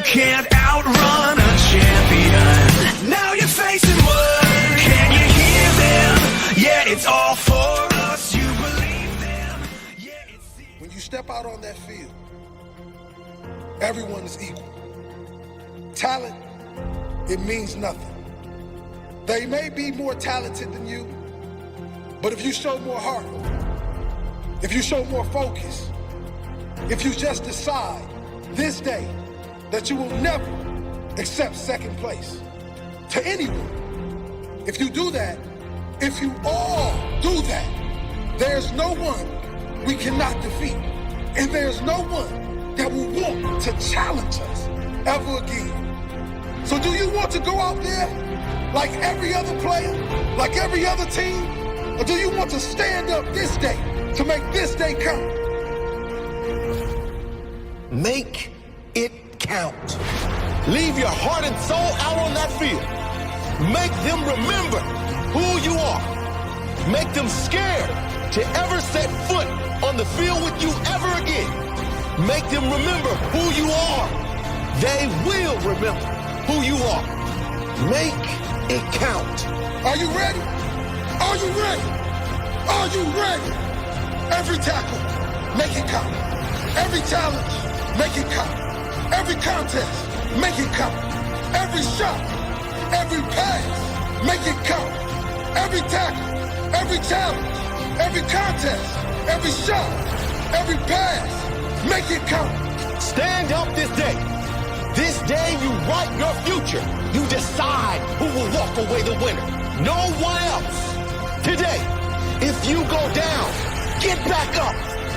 can't outrun a champion. Now you're facing what? Can you hear them? Yeah, it's all for us. You believe them. Yeah, it's... When you step out on that field, everyone is equal. Talent, it means nothing. They may be more talented than you, but if you show more heart, if you show more focus, if you just decide this day that you will never accept second place to anyone, if you do that, if you all do that, there's no one we cannot defeat, and there's no one that will want to challenge us ever again. So do you want to go out there like every other player, like every other team, or do you want to stand up this day to make this day count? Make it count. Leave your heart and soul out on that field. Make them remember who you are. Make them scared to ever set foot on the field with you ever again. Make them remember who you are. They will remember who you are. Make it count. Are you ready? Are you ready? Are you ready? Every tackle, make it count. Every challenge, make it count. Every contest, make it count. Every shot, every pass, make it count. Every tackle, every challenge, every contest, every shot, every pass, make it count. Stand up this day. This day you write your future. You decide who will walk away the winner. No one else. Today, if you go down, get back up.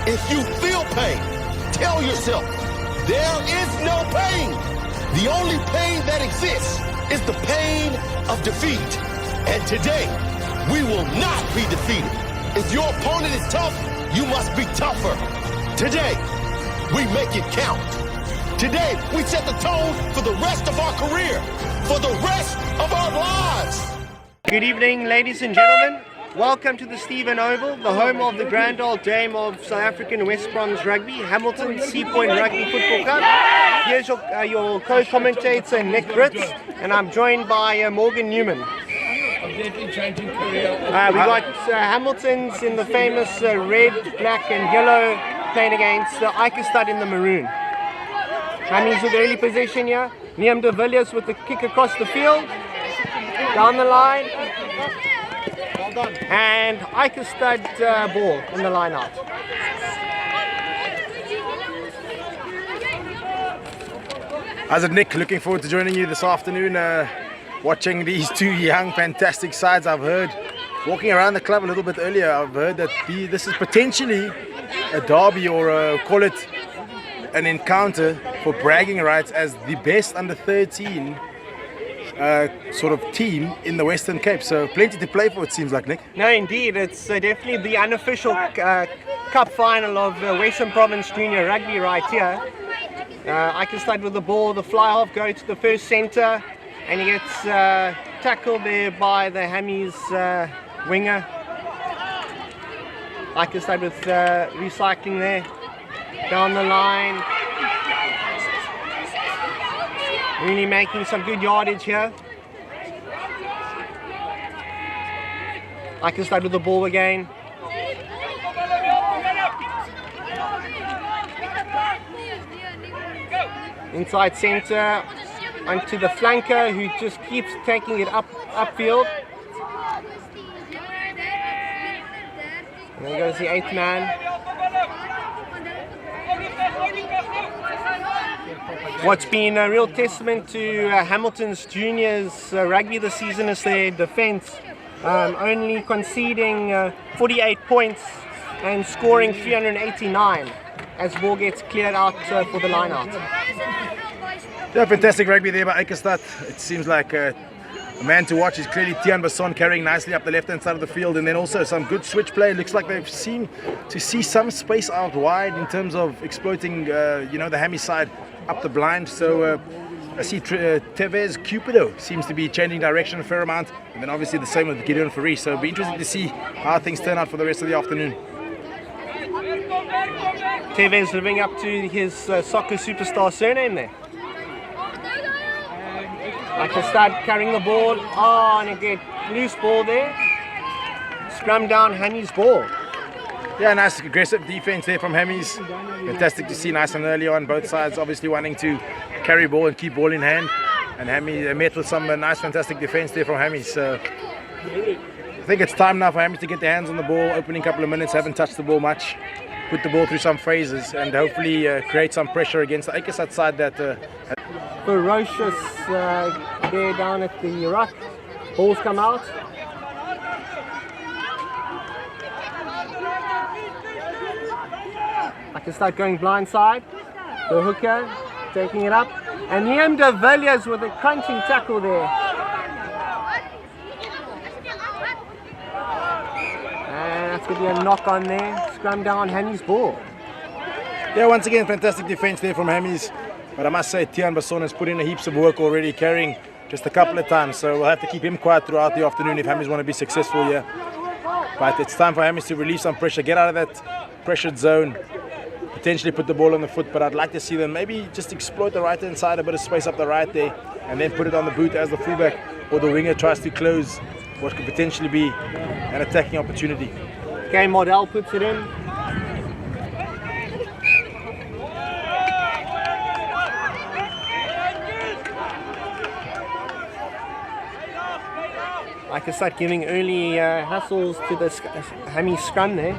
If you feel pain, tell yourself, there is no pain. The only pain that exists is the pain of defeat. And today, we will not be defeated. If your opponent is tough, you must be tougher. Today, we make it count. Today, we set the tone for the rest of our career, for the rest of our lives. Good evening, ladies and gentlemen. Welcome to the Stephen Oval, the home of the grand old dame of South African West Brom's rugby, Hamilton Seapoint Rugby Football Club. Here's your co-commentator, Nick Britz, and I'm joined by Morgan Newman. We got Hamilton's in the famous red, black and yellow playing against the Eikestad in the maroon. Hammies with early possession here. Liam de Villiers with the kick across the field. Down the line. Well done. And Eikestad ball in the line out. How's it, Nick? Looking forward to joining you this afternoon. Watching these two young, fantastic sides. I've heard, walking around the club a little bit earlier, I've heard that this is potentially a derby or call it an encounter for bragging rights as the best under 13 sort of team in the Western Cape. So plenty to play for, it seems like, Nick. No, indeed. It's definitely the unofficial cup final of Western Province Junior Rugby right here. Eikestad with the ball, the fly half go to the first centre, and he gets tackled there by the Hammies winger. Eikestad with recycling there. Down the line. Really making some good yardage here. Eikestad with the ball again. Inside centre onto the flanker who just keeps taking it upfield. And there goes the 8th man. What's been a real testament to Hamilton's juniors rugby this season is their defence, only conceding 48 points and scoring 389 as ball gets cleared out for the line out. Yeah, fantastic rugby there by Eikestad. It seems like a man to watch is clearly Tian Basson carrying nicely up the left-hand side of the field, and then also some good switch play. Looks like they've seemed to see some space out wide in terms of exploiting, the Hammy side up the blind. So I see Tevez Cupido seems to be changing direction a fair amount, and then obviously the same with Gideon Fourie. So it'll be interesting to see how things turn out for the rest of the afternoon. Tevez living up to his soccer superstar surname there. Eikestad carrying the ball. Oh, and again, loose ball there. Scrum down, Hammy's ball. Yeah, nice aggressive defense there from Hammies. Fantastic to see, nice and early on. Both sides obviously wanting to carry ball and keep ball in hand. And Hammies met with some nice, fantastic defense there from Hammies. So I think it's time now for Hammies to get their hands on the ball. Opening couple of minutes, haven't touched the ball much. Put the ball through some phases and hopefully create some pressure against the Eikestad side that ferocious there down at the ruck. Balls come out. I can start going blindside. The hooker taking it up. And Newman de Villiers with a crunching tackle there. And that's going to be a knock on there. Scrum down Hammy's ball. Yeah, once again, fantastic defense there from Hammies. But I must say, Tian Basson has put in a heaps of work already, carrying just a couple of times. So we'll have to keep him quiet throughout the afternoon if Hammies want to be successful here. But it's time for Hammies to relieve some pressure, get out of that pressured zone, potentially put the ball on the foot. But I'd like to see them maybe just exploit the right-hand side, a bit of space up the right there, and then put it on the boot as the fullback or the winger tries to close what could potentially be an attacking opportunity. Okay, Model puts it in. I can start giving early hassles to the Hammy scrum there.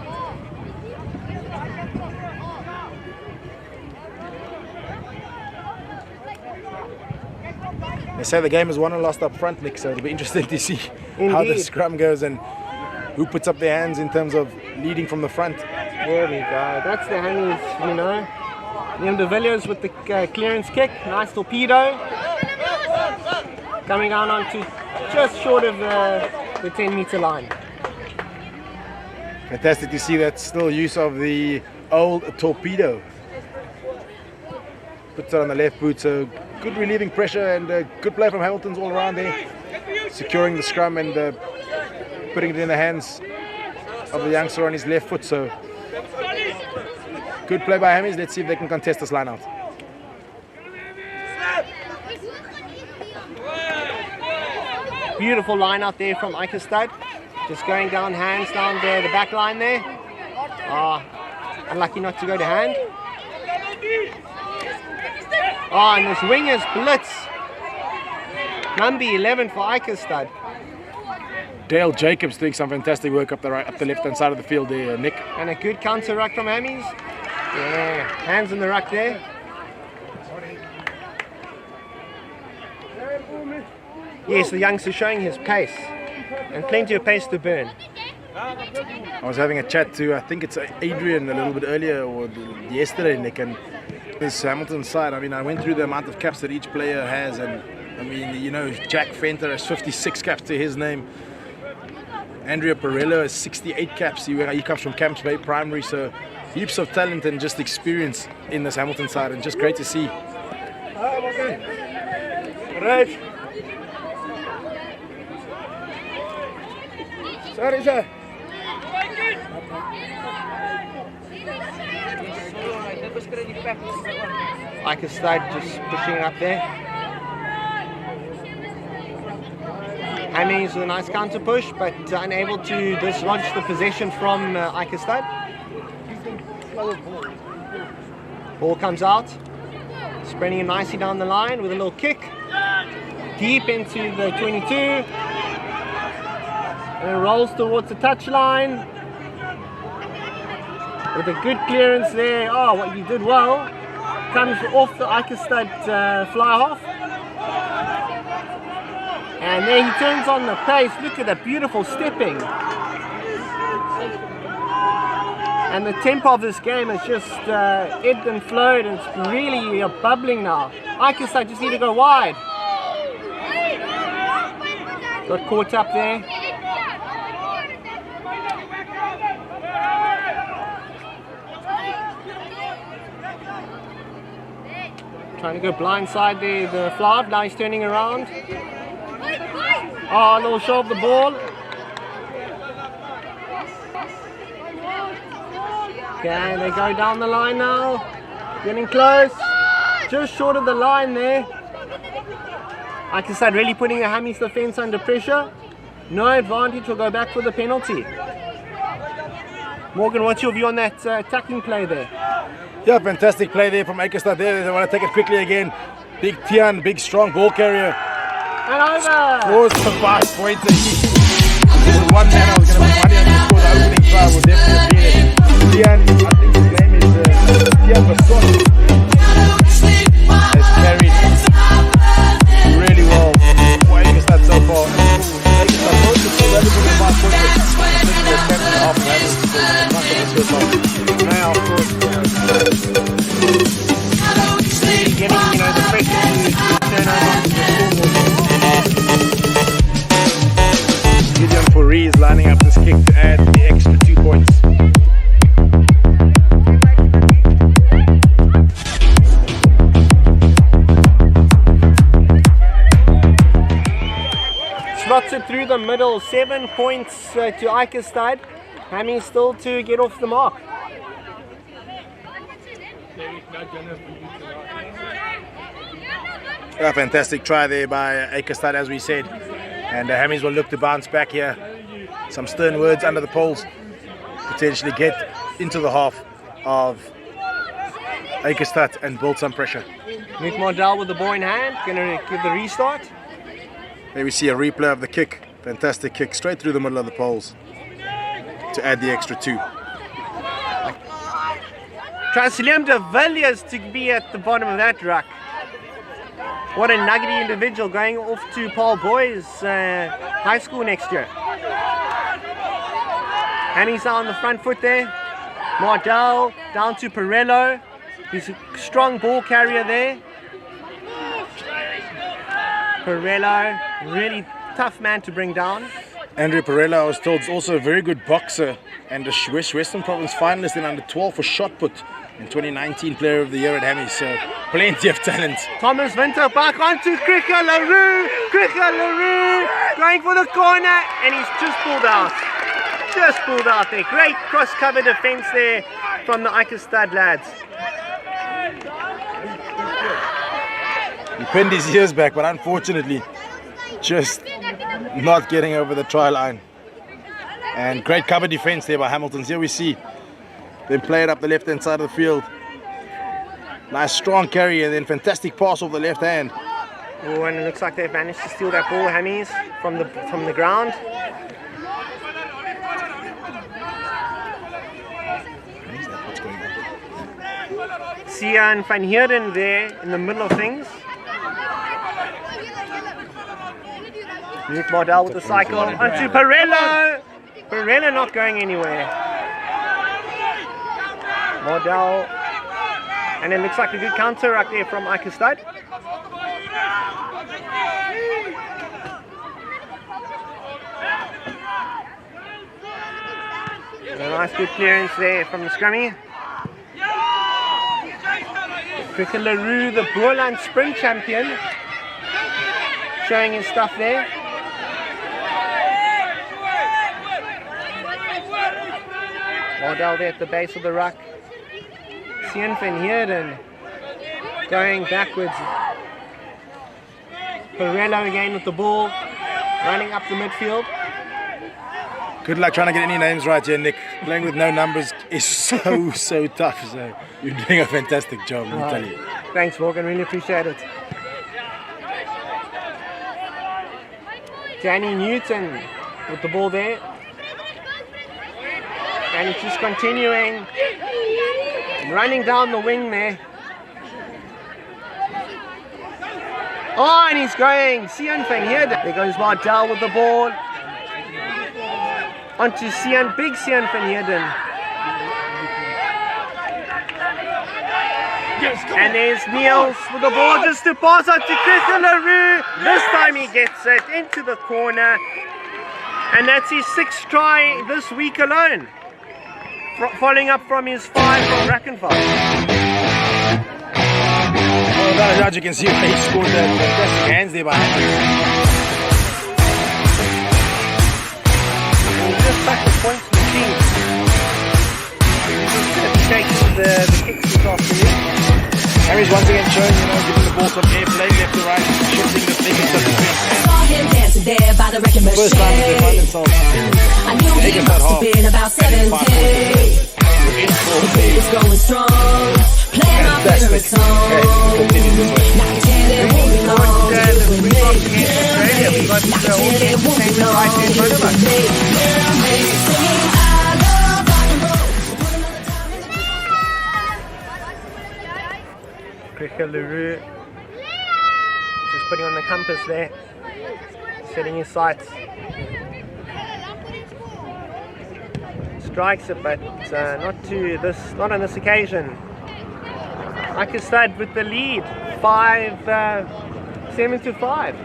They say the game is won and lost up front, Nick, so it'll be interesting to see how the scrum goes and who puts up their hands in terms of leading from the front. There we go. That's the Hammies, you know. Newman de Villiers with the clearance kick. Nice torpedo. Coming down onto just short of the 10-meter line. Fantastic to see that still use of the old torpedo. Puts it on the left boot, so good relieving pressure and good play from Hamilton's all around there. Securing the scrum and putting it in the hands of the youngster on his left foot. So good play by Hammies. Let's see if they can contest this line out. Beautiful line out there from Eikestad. Just going down hands down there, the back line there. Unlucky not to go to hand. And this winger's blitz. Number 11 for Eikestad. Dale Jacobs doing some fantastic work up the left-hand side of the field there, Nick. And a good counter ruck from Hammies. Yeah, hands in the ruck there. Yes, the youngster showing his pace. And plenty of pace to burn. I was having a chat to, I think it's Adrian a little bit earlier or yesterday, Nick, and this Hamilton side, I mean, I went through the amount of caps that each player has, and I mean, you know, Jack Fenter has 56 caps to his name. Andrea Perello has 68 caps. He comes from Camps Bay Primary, so heaps of talent and just experience in this Hamilton side, and just great to see. Right. Sorry, sir. Eikestad just pushing it up there. Hammies with a nice counter push, but unable to dislodge the possession from Eikestad. Ball comes out, spreading it nicely down the line with a little kick. Deep into the 22. And it rolls towards the touchline. With a good clearance there. Oh, what you did well. Comes off the Eikestad fly half. And then he turns on the pace. Look at that beautiful stepping. And the tempo of this game has just ebbed and flowed. And it's really bubbling now. Eikestad just need to go wide. Got caught up there. Trying to go blindside the fly. Now he's turning around. Oh, a little show of the ball. Okay, they go down the line now. Getting close. Just short of the line there. Eikestad really putting the Hammies defense under pressure. No advantage, will go back for the penalty. Morgan, what's your view on that attacking play there? Yeah, fantastic play there from Eikestad there. They want to take it quickly again. Big Tian, big strong ball carrier. And over! Scores the 5 pointer. With one man, I was going to put money on the score. The opening try would definitely be it. Tian, I think his name is Tian Basson. Has carried really well for Eikestad so far. Eikestad both the two relatively 5 pointers. They're 10.5 levels. Now, of course, getting, the pressure to turn over Gideon Fourie is lining up this kick to add the extra 2 points. slots it through the middle, 7 points to Eikestad. Hammy still to get off the mark. A fantastic try there by Eikestad, as we said. And the Hammies will look to bounce back here. Some stern words under the poles. Potentially get into the half of Eikestad and build some pressure. Nick Mardell with the ball in hand, going to give the restart. There we see a replay of the kick. Fantastic kick straight through the middle of the poles to add the extra 2. Transliam de Villiers to be at the bottom of that ruck. What a nuggety individual, going off to Paul Boys High School next year. Hammy's on the front foot there. Mardell down to Perello. He's a strong ball carrier there. Perello, really tough man to bring down. Andrew Perello, I was told, is also a very good boxer and a Western Province finalist in under 12 for shot put in 2019 Player of the Year at Hammies. So plenty of talent. Thomas Winter back onto Krika LaRue. Krika LaRue going for the corner, and he's just pulled out. Just pulled out there. Great cross-cover defense there from the Eikestad lads. He pinned his ears back, but unfortunately just not getting over the try line. And great cover defense there by Hamilton's. Here we see them play it up the left hand side of the field. Nice strong carry and then fantastic pass off the left hand. Oh, and it looks like they've managed to steal that ball, Hammies, from the ground. What's going on? Sian van Heerden there in the middle of things. Luke Mardell with the cycle onto Perello. Perello not going anywhere. Mardell, and it looks like a good counter right there from Eikestad. A nice good clearance there from the scrummy. Krika LaRue, the Boerland sprint champion, showing his stuff there. Mardell there at the base of the ruck. Sian van Heerden going backwards. Perello again with the ball, running up the midfield. Good luck trying to get any names right here, Nick. Playing with no numbers is so tough. So you're doing a fantastic job, let me tell you. Thanks, Morgan. Really appreciate it. Danny Newton with the ball there. And he's just continuing, running down the wing there. Oh, and he's going. Sian van Heerden. There goes Mardell with the ball. Onto Sian, big Sian van Heerden. And there's Niels with the ball just to pass out to Krika LaRue. This time he gets it into the corner. And that's his 6th try this week alone. Following up from his 5 from Brackenfell. Well, as you can see, he scored that fantastic hands there by Hamilton. Just back the points machine. Just shakes the kicks this afternoon. Harry's once again showing, giving the ball some airplay left to right, shifting the thing into the Saw him dancing there by the wrecking machine. first time that they find themselves I knew he Eikestad must have half. been about 70. in for The beat is going strong. Playing my favorite fantastic. song. Continue this way. Now I tell it won't be long. The Springboks against Australia. We've got Now I all tell the it won't be entertainment long. right there in front of us. Girl, make it sing. I love rock and roll. Krikaluru just putting on the compass there, setting his sights. Strikes it, but not on this occasion. Eikestad with the lead, 7-5.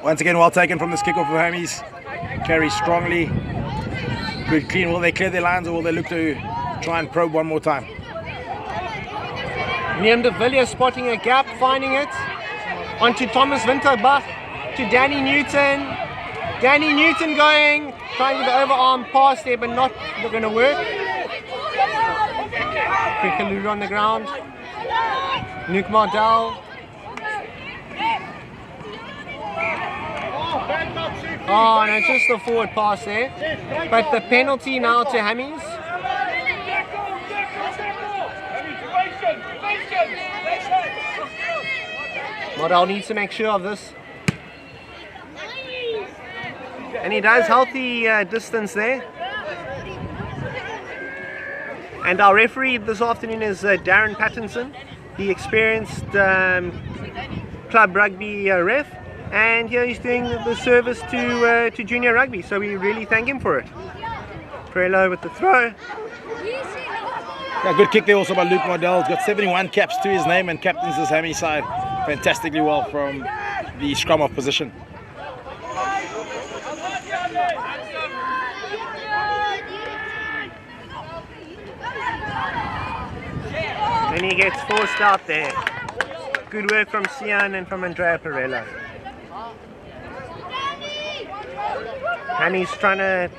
Once again, well taken from this kickoff for Hammies. Carry strongly. Good clean. Will they clear their lines or will they look to try and probe one more time? Liam de Villiers spotting a gap, finding it. Onto Thomas Winterbach, to Danny Newton. Danny Newton going, trying with the overarm pass there, but not going to work. Krikaluru on the ground. Luke Mardell. Oh no, just a forward pass there. But the penalty now to Hammies. Mardell needs to make sure of this. And he does healthy distance there. And our referee this afternoon is Darren Pattinson, the experienced club rugby ref. And here he's doing the service to junior rugby, so we really thank him for it. Prelo with the throw. Yeah, good kick there also by Luke Mardell. He's got 71 caps to his name and captains this Hammy side fantastically well from the scrum off position. And he gets forced out there. Good work from Sian and from Andrea Perello. And he's trying to,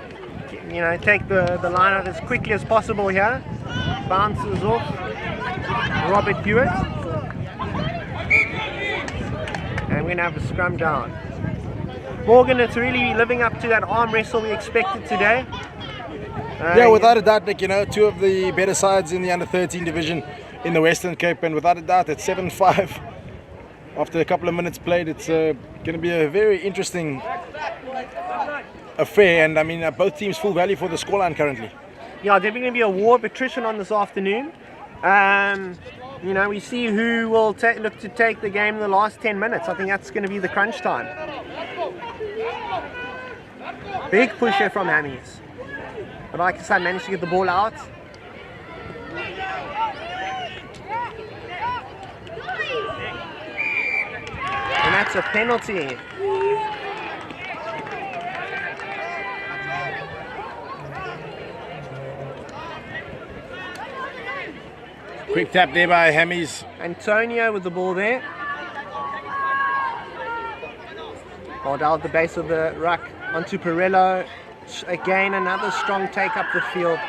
take the line out as quickly as possible here. Bounces off Robert Hewitt. And we're going to have a scrum down. Morgan, it's really living up to that arm wrestle we expected today. Yeah, without a doubt, Nick, two of the better sides in the under-13 division in the Western Cape, and without a doubt, it's 7-5. After a couple of minutes played, it's going to be a very interesting affair, and I mean, both teams full value for the scoreline currently. Yeah, there's going to be a war of attrition on this afternoon. We see who will look to take the game in the last 10 minutes. I think that's going to be the crunch time. Big push here from Hammies. But Eikestad managed to get the ball out. And that's a penalty. Quick tap there by Hammies. Antonio with the ball there. Ball down at the base of the ruck onto Perello. Again, another strong take up the field.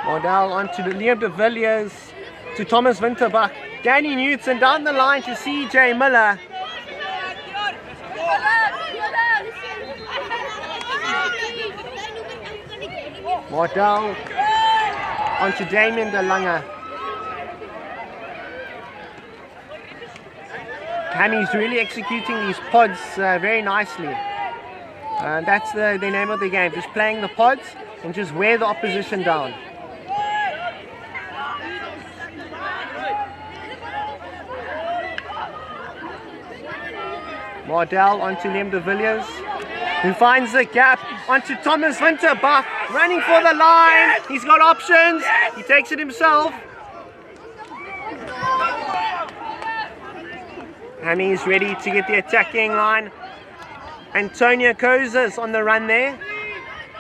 Mardell onto Liam de Villiers, to Thomas Winterbach. Danny Newton down the line to CJ Miller. Mardell onto Damien de Lange. Hammy's really executing these pods very nicely. That's the name of the game, just playing the pods and just wear the opposition down. Mardell onto Liam de Villiers, who finds the gap onto Thomas Winterbach. running for the line. He's got options. He takes it himself. Hammy's ready to get the attacking line. Antonio Kozas on the run there.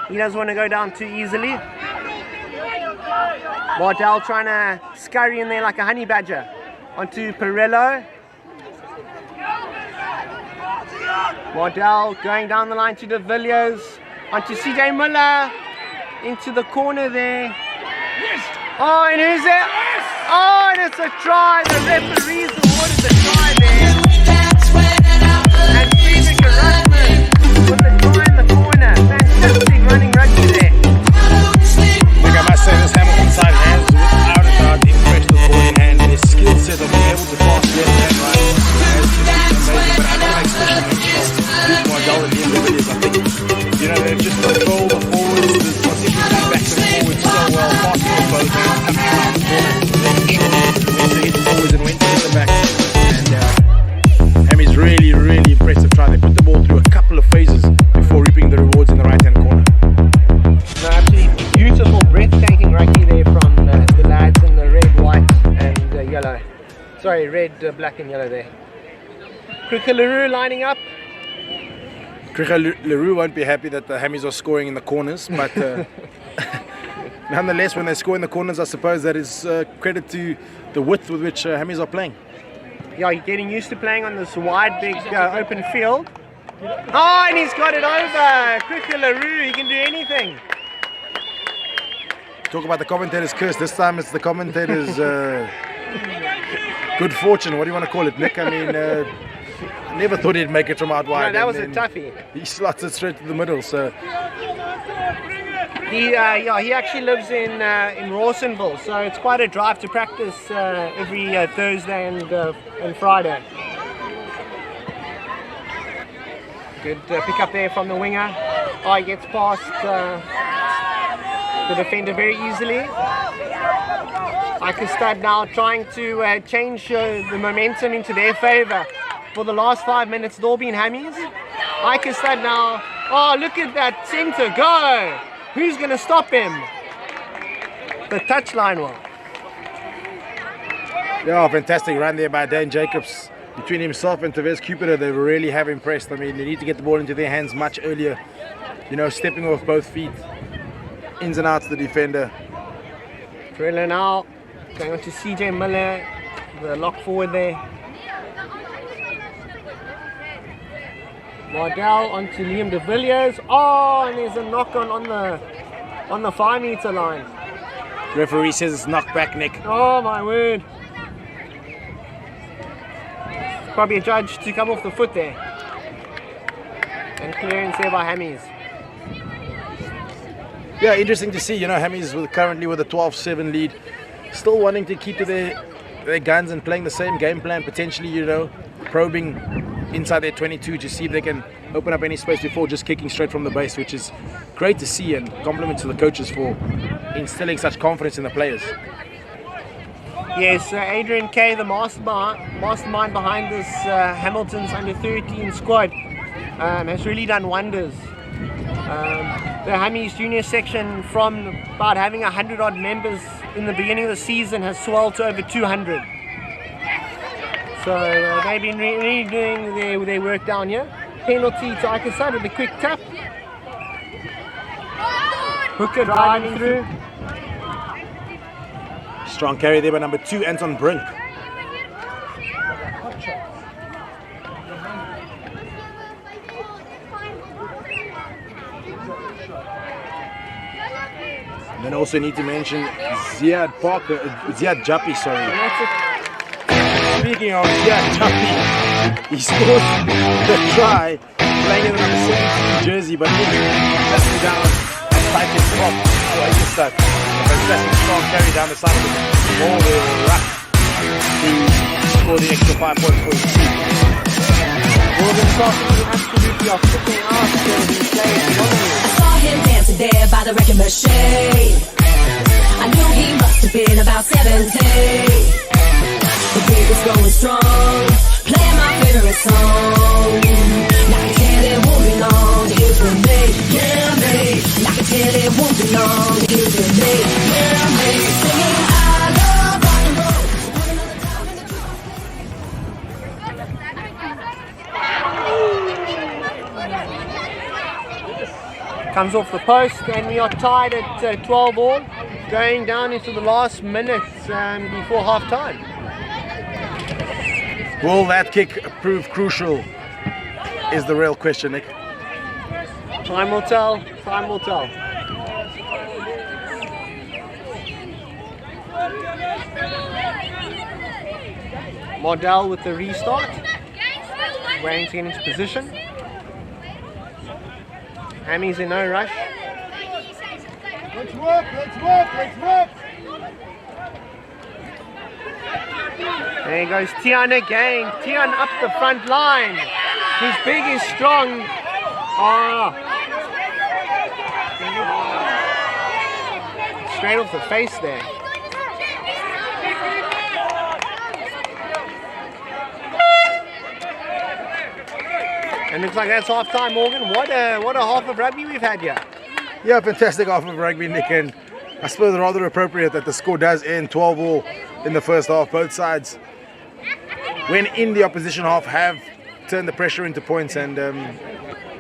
He doesn't want to go down too easily. Wardell trying to scurry in there like a honey badger. Onto Perillo. Wardell going down the line to De Villiers. Onto CJ Miller. Into the corner there. Oh, and who's it? Oh, and it's a try. The referees awarded the try there. And Stephen Carrasman with the try in the corner. Fantastic running rugby there. Look, I must say this Hamilton side has without a doubt impressed the ball in hand. His skill set of being able to pass left and right has just been amazing. But I don't make special mention of Luke Wardell and the abilities. I think, you know, they've just controlled the forwards, the position back and forwards so well, passing with both hands, coming around the corner, making sure when to hit the forwards and when to hit the back. And Hammy's really, really impressive try. They put the ball through a couple of phases before reaping the rewards in the right-hand corner. No, absolutely beautiful, breathtaking rugby there from the lads in the red, white and yellow. Sorry, red, black and yellow there. Cricket LaRue lining up. Cricket LaRue won't be happy that the Hammies are scoring in the corners, but nonetheless, when they score in the corners, I suppose that is credit to the width with which Hammies are playing. Yeah, you're getting used to playing on this wide, big, open field. Oh, and he's got it over. Cricket LaRue, he can do anything. Talk about the commentator's curse. This time it's the commentator's good fortune. What do you want to call it, Nick? I mean, never thought he'd make it from out wide. No, that was a toughie. He slots it straight to the middle. So he actually lives in Rawsonville, so it's quite a drive to practice every Thursday and Friday. Good pick up there from the winger. Oh, he gets past the defender very easily. Eikestad now trying to change the momentum into their favour. For the last 5 minutes, it's all been Hammies. Eikestad now. Oh, look at that centre go! Who's going to stop him? The touchline will. yeah, fantastic run there by Dan Jacobs. Between himself and Tevez Cupida, they really have impressed. I mean, they need to get the ball into their hands much earlier. You know, stepping off both feet, ins and outs the defender. Trailer now going on to CJ Miller, the lock forward there. Wardell onto Liam De Villiers. Oh, and there's a knock on the 5 meter line. Referee says it's knocked back, Nick. Oh my word. Probably a judge to come off the foot there. And clearance there by Hammies. Yeah, interesting to see. You know, Hammies currently with a 12-7 lead, still wanting to keep to their guns and playing the same game plan, potentially, you know, probing inside their 22 to see if they can open up any space before just kicking straight from the base, which is great to see, and compliments to the coaches for instilling such confidence in the players. Yes, Adrian Kay, the mastermind behind this Hamilton's under-13 squad, has really done wonders. The Hammies junior section, from about having 100 odd members in the beginning of the season, has swelled to over 200. So they've been really doing their work down here. Penalty to Eikestad with a quick tap. Hooker driving through. Strong carry there by number 2, Anton Brink. And then also need to mention Ziad Jappi, sorry. Speaking of Ziad Jappi, he scored the try playing in the number 17 jersey, but that's down and type his prop. Eikestad. Fantastic strong carry down the side of the ball there, ruck to score the extra 5 points for his team. Morgan Coffey absolutely are flipping out to his players. I saw him dancing there by the wrecking machine. I knew he must have been about 17. The beat was going strong, playing my favorite song. Now I can't, it won't be long. Here's with me, yeah me. Now till it won't be long. You can make, yeah, make it singing. I love rock and roll. Comes off the post, and we are tied at 12 all, going down into the last minutes before half time. Will that kick prove crucial? Is the real question, Nick. Time will tell. Time will tell. Mardell with the restart. Waiting to get into position. Hammy's in no rush. Let's work, let's work, let's work. There goes Tian again. Tian up the front line. He's big, he's strong. Straight off the face there. And looks like that's half time, Morgan. What a half of rugby we've had here. Yeah, fantastic half of rugby, Nick, and I suppose rather appropriate that the score does end 12 all in the first half. Both sides, when in the opposition half, have turned the pressure into points, and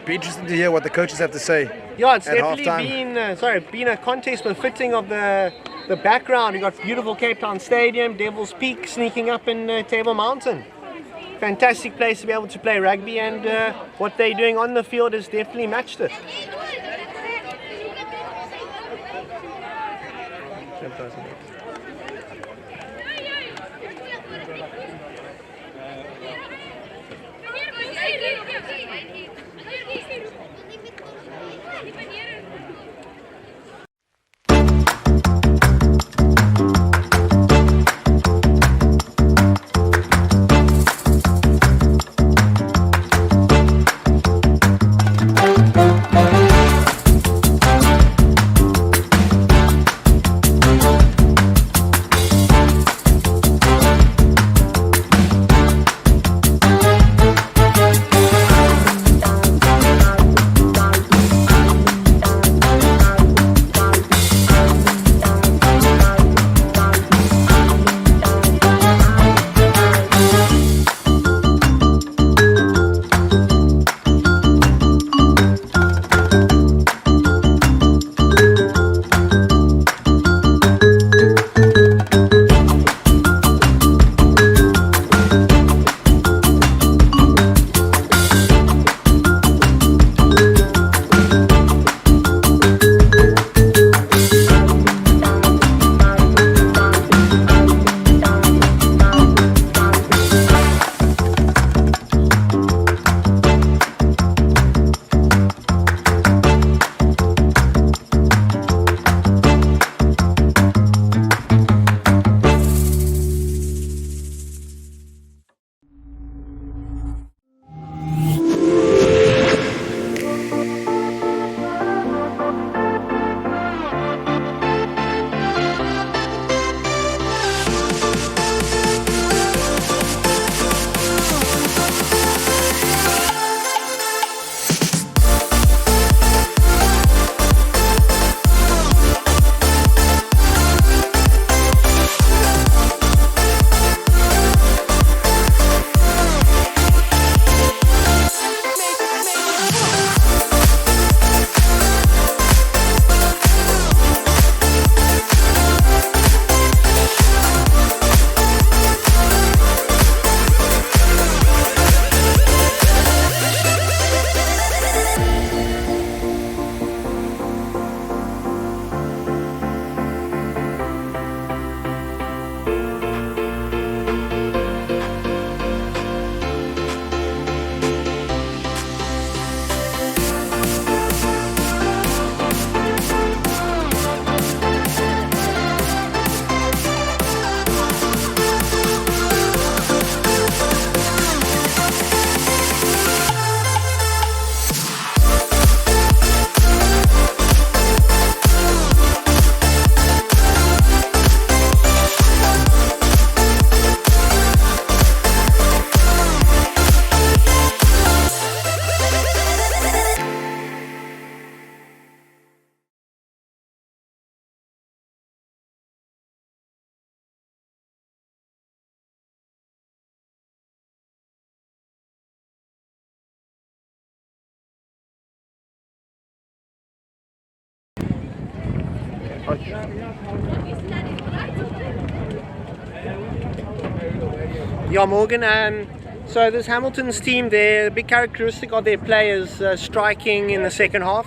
be interesting to hear what the coaches have to say. Yeah, it's at definitely halftime. been a contest befitting of the background. You got beautiful Cape Town Stadium, Devil's Peak sneaking up in Table Mountain. Fantastic place to be able to play rugby, and what they're doing on the field has definitely matched it. Yeah, Morgan. So this Hamilton's team, the big characteristic of their players striking in the second half.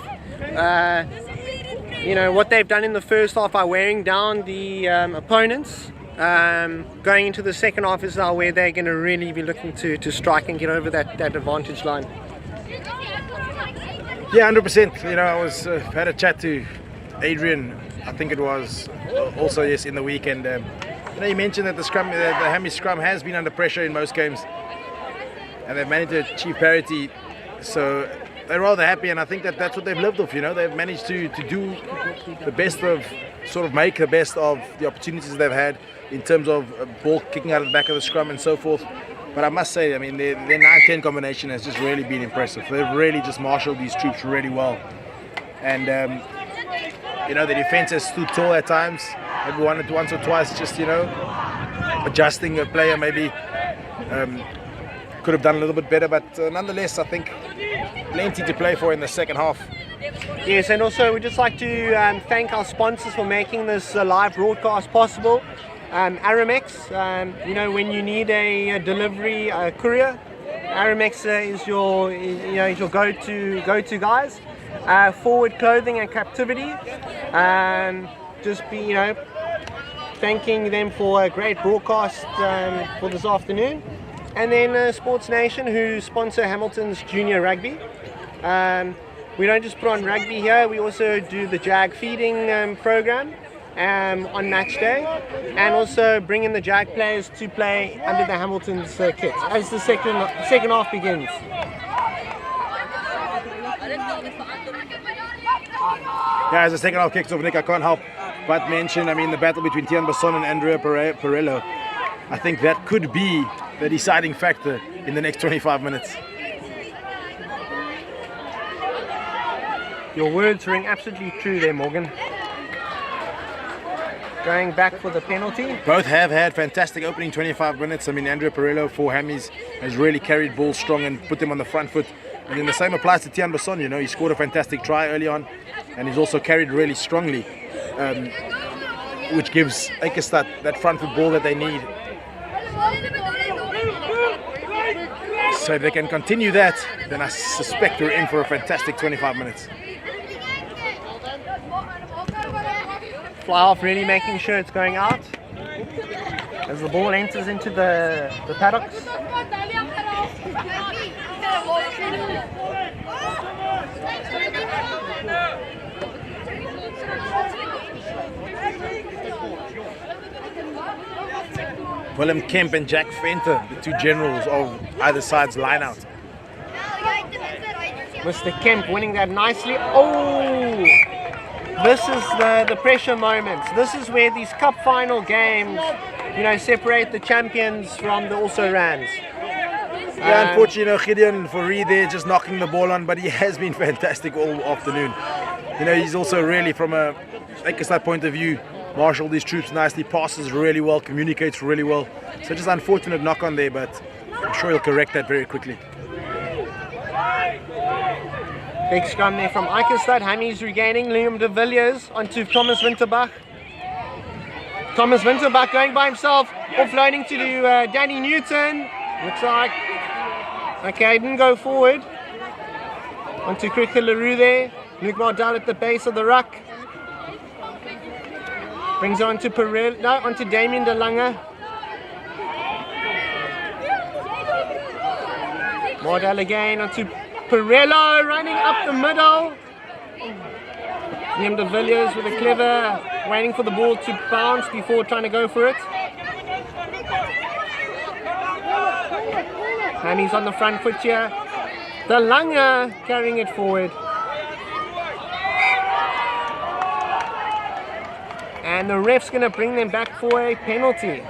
You know what they've done in the first half by wearing down the opponents. Going into the second half is now where they're going to really be looking to strike and get over that advantage line. Yeah, 100%. You know, I was had a chat to Adrian, I think it was also yes in the weekend. You know, he mentioned that the Hammy scrum has been under pressure in most games, and they've managed to achieve parity. So they're rather happy, and I think that that's what they've lived off. You know, they've managed to do the best of, sort of make the best of the opportunities they've had in terms of ball kicking out of the back of the scrum and so forth. But I must say, I mean, their 9-10 combination has just really been impressive. They've really just marshaled these troops really well. And, you know, the defense has stood tall at times. Maybe once or twice, just, you know, adjusting a player maybe could have done a little bit better. But nonetheless, I think plenty to play for in the second half. Yes, and also we'd just like to thank our sponsors for making this live broadcast possible. Aramex, you know, when you need a delivery courier, Aramex is your go-to guys. Forward Clothing and Captivity, just be, you know, thanking them for a great broadcast for this afternoon. And then Sports Nation, who sponsor Hamilton's junior rugby. We don't just put on rugby here, we also do the JAG feeding program on match day, and also bring in the JAG players to play under the Hamilton's kit as the second half begins. Yeah, as the second half kicks off, Nick, I can't help but mention, I mean, the battle between Tian Basson and Andrea Perello. I think that could be the deciding factor in the next 25 minutes. Your words ring absolutely true there, Morgan. Going back for the penalty. Both have had fantastic opening 25 minutes. I mean, Andrea Perello for Hammies has really carried ball strong and put them on the front foot. And then the same applies to Tian Basson. You know, he scored a fantastic try early on, and he's also carried really strongly, which gives Eikestad that front foot ball that they need. So if they can continue that, then I suspect we're in for a fantastic 25 minutes. Fly off, really making sure it's going out as the ball enters into the paddocks. Willem Kemp and Jack Venter, the two generals of either side's line out. Mr. Kemp winning that nicely. Oh! This is the pressure moments. This is where these cup final games, you know, separate the champions from the also-rans. Yeah, unfortunately, you know, Gideon Fourie there just knocking the ball on, but he has been fantastic all afternoon. You know, he's also really, from a Eikestad point of view, marshaled these troops nicely, passes really well, communicates really well. So just unfortunate knock on there, but I'm sure he'll correct that very quickly. Big scrum there from Eikestad. Hammies regaining. Liam de Villiers onto Thomas Winterbach. Thomas Winterbach going by himself, offloading to Danny Newton. Looks like, okay, didn't go forward. Onto Cricket LaRue there. Luke Mardell at the base of the ruck. Brings it on to Perel, no, onto Damien de Lange. Mardell again onto Perello, running up the middle. Liam de Villiers with a clever, waiting for the ball to bounce before trying to go for it. And he's on the front foot here. De Lange carrying it forward. And the ref's going to bring them back for a penalty.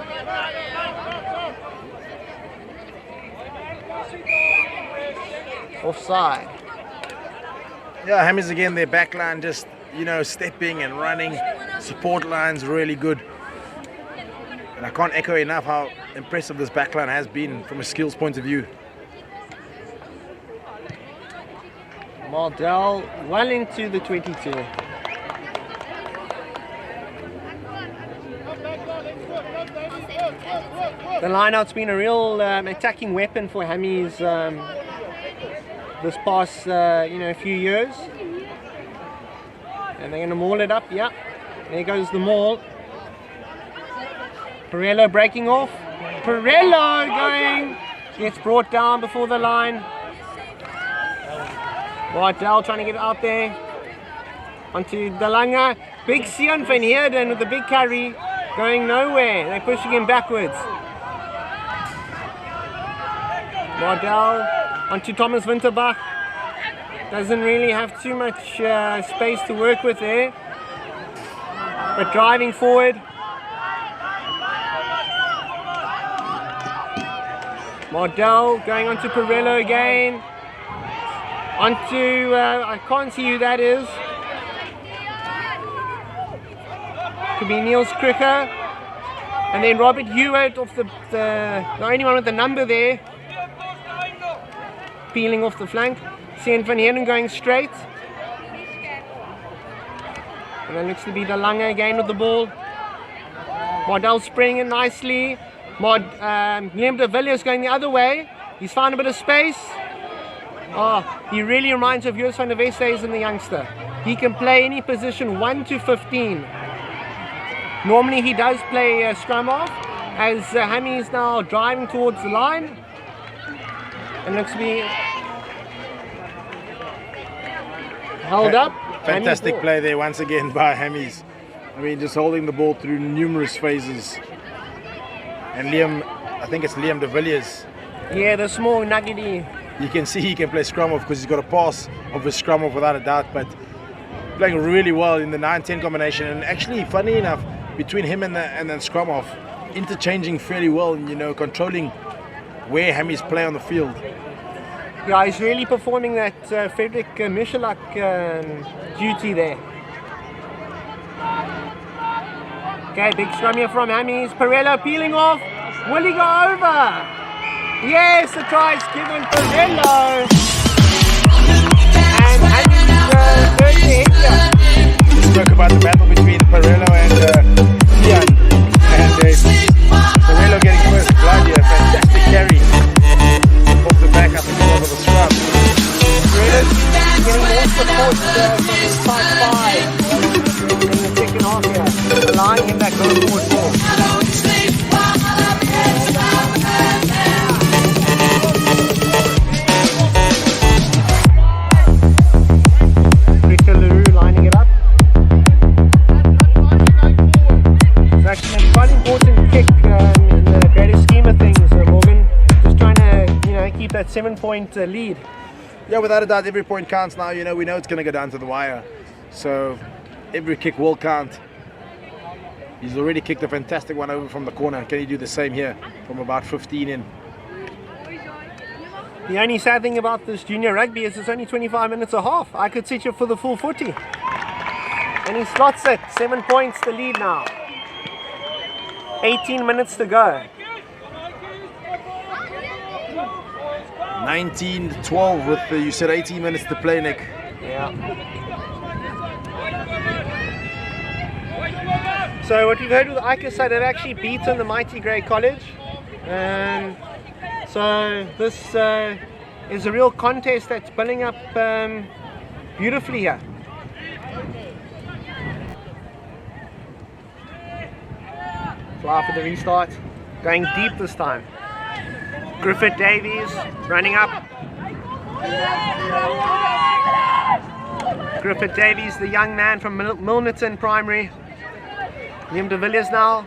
Offside. Yeah, Hammies again, their back line just, you know, stepping and running. Support line's really good. And I can't echo enough how impressive this back line has been from a skills point of view. Mardell well into the 22. The line-out's been a real attacking weapon for Hammies this past few years. And they're going to maul it up. Yeah, there goes the maul. Perello breaking off. Perello going. Gets brought down before the line. Waardell trying to get out there. Onto Dalanga. Big Sion van Heerden with the big carry. Going nowhere. They're pushing him backwards. Waardell onto Thomas Winterbach. Doesn't really have too much space to work with there. But driving forward. Waardell going onto Perello again. Onto, I can't see who that is. Could be Niels Kricher. And then Robert Hewitt off the only one with the number there. Peeling off the flank. Sien van Heerden going straight. And that looks to be Dalanga again with the ball. Waardell spraying it nicely. Liam de Villiers going the other way. He's found a bit of space. Oh, he really reminds of Joos van der Westhuizen, the youngster. He can play any position 1 to 15. Normally he does play scrum off, as Hammy is now driving towards the line. And looks to be held up. Fantastic play there once again by Hammies. I mean, just holding the ball through numerous phases. And Liam, I think it's Liam de Villiers. Yeah, the small nuggety. You can see he can play scrum off because he's got a pass of a scrum off without a doubt, but playing really well in the 9-10 combination. And actually, funny enough, between him and the scrum off, interchanging fairly well, and controlling where Hammies play on the field. Yeah, he's really performing that Frederick Michalak duty there. Okay, big scrum here from Hammies. Perello peeling off. Will he go over? Yes, the try is given Perello. And Hammies third hit here. We spoke about the battle between Perello and Ian. And Perello getting first blood here. Fantastic carry. Off the back, I think it was of a scrum. Perello getting more support from his side 5 in the second half here. Allowing him that go forward ball. Lining it up. It's actually a quite important kick in the greater scheme of things, Morgan. Just trying to, keep that 7-point lead. Yeah, without a doubt, every point counts now. We know it's going to go down to the wire. So every kick will count. He's already kicked a fantastic one over from the corner. Can he do the same here from about 15 in? The only sad thing about this junior rugby is it's only 25 minutes a half. I could sit you for the full 40. And he slots it. 7 points the lead now. 18 minutes to go. 19-12 with you said 18 minutes to play, Nick. Yeah. So what we've heard with Eikestad, they've actually beaten the mighty Grey College. So this is a real contest that's building up beautifully here. Fly for the restart. Going deep this time. Griffith Davies running up. Griffith Davies, the young man from Milnerton Primary. Liam de Villiers now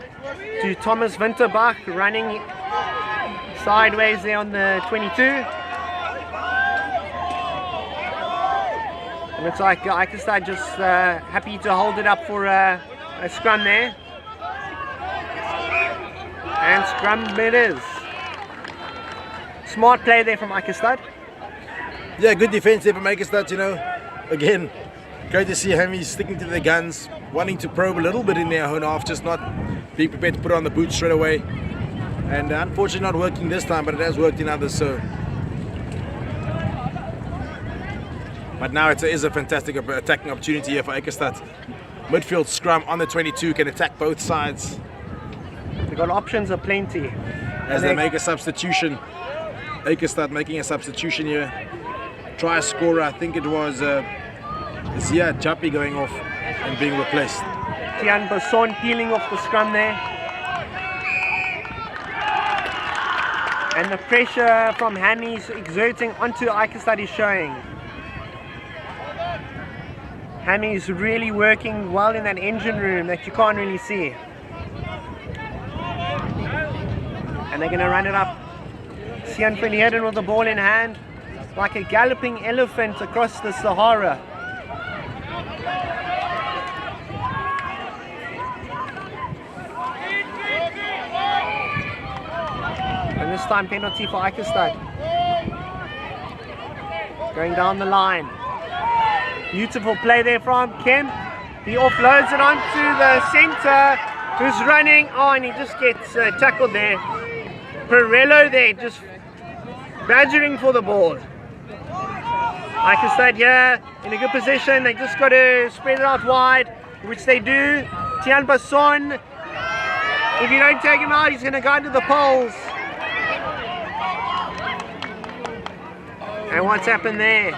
to Thomas Winterbach running sideways there on the 22. And looks like Eikestad just happy to hold it up for a scrum there. And scrum it is. Smart play there from Eikestad. Yeah, good defense there from Eikestad, Again, great to see Hammies sticking to their guns, wanting to probe a little bit in their own half, just not being prepared to put on the boots straight away. And unfortunately not working this time, but it has worked in others. So, but now it is a fantastic attacking opportunity here for Eikestad. Midfield scrum on the 22 can attack both sides. The got options aplenty. As they make a substitution. Eikestad making a substitution here. Try scorer, I think it was Zia Jappi going off and being replaced. Tian Basson peeling off the scrum there. And the pressure from Hammy's exerting onto Eikestad is showing. Hammy's really working well in that engine room that you can't really see. And they're going to run it up. Sian van Heerden with the ball in hand, like a galloping elephant across the Sahara. And this time penalty for Eikestad. Going down the line. Beautiful play there from Kemp. He offloads it onto the centre, who's running. Oh, and he just gets tackled there. Perello there, just badgering for the ball. Eikestad here in a good position. They just got to spread it out wide, which they do. Tian Basson, if you don't take him out, he's going to go into the poles. And what's happened there?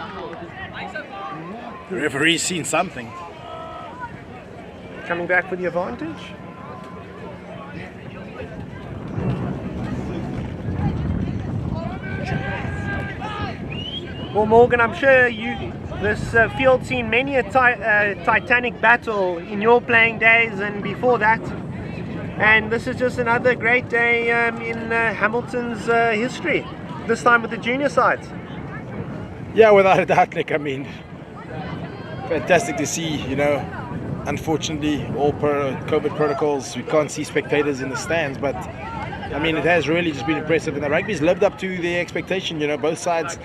The referee's seen something. Coming back with the advantage. Well, Morgan, I'm sure this field's seen many a titanic battle in your playing days and before that. And this is just another great day in Hamilton's history, this time with the junior sides. Yeah, without a doubt, Nick. I mean, fantastic to see, you know. Unfortunately, all COVID protocols, we can't see spectators in the stands, but I mean, it has really just been impressive, and the rugby's lived up to the expectation. You know, both sides